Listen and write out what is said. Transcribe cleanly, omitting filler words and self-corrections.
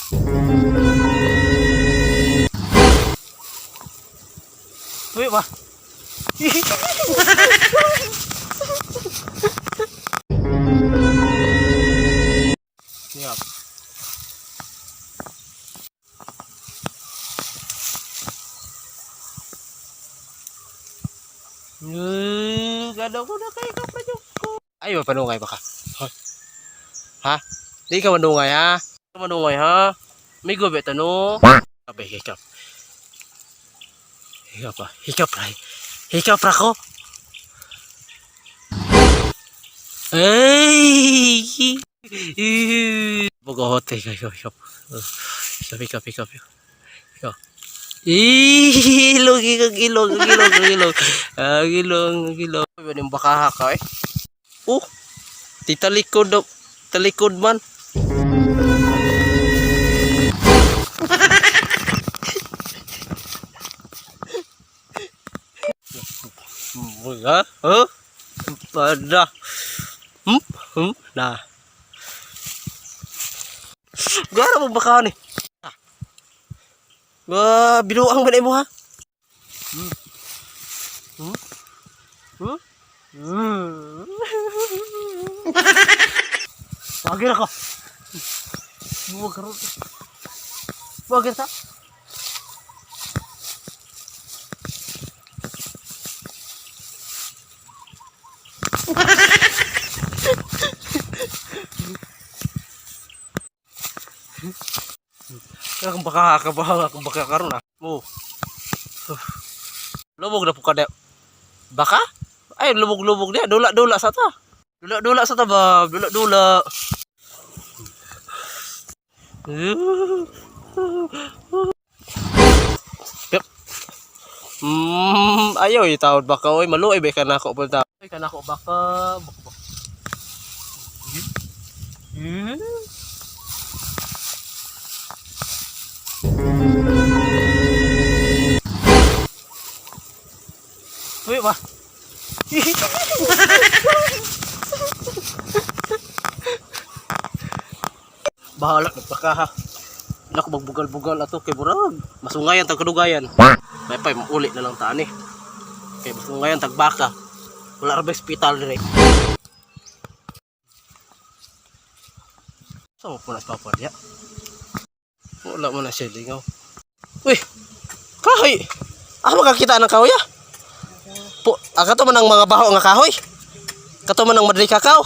Wait ba? Siap. Gado ko na kayo kapadyo ko. Ay, mapanungay ba ka? Ha? Di ka manungay ha? Di ka manungay ha? May gubit ano? Abay, hikap. Hikap pa. Hikap ra. Hikap ra ko. Ay! Bugot kayo, hikap. Hikap, hikap. Hikap. Ilog, ilog. Gilong. Ano yung baka ka eh? Titalikod daw. Talikod man. Ha? Huh? Pada. Nah. Gara mo baka ni. Wah, binuang ba na mo ha? Bagir ako. Bagir ta? Kaya kung baka karon ah. Lubog na po kada. Baka? Ay, lubog dia. Dula sa ta. Dula sa ta ba? Dula. Yep. Ayaw itawad baka oy maluoy ba kanako punta. Oy kanako baka. Wait ba? Bahala nagpaka ha. Nak magbugal-bugal ato kay burag. Masungayan tag kadugayan. May pay uli na lang taan eh. Kay masungayan tag baka. Wala ra ba hospital dire. So punas papa dia. Wala mo na siya lingaw. Uy! Kahoy! Makakita ng kahoy ah? Kato man ang mga baho nga kahoy. Kato man ang madali kakao.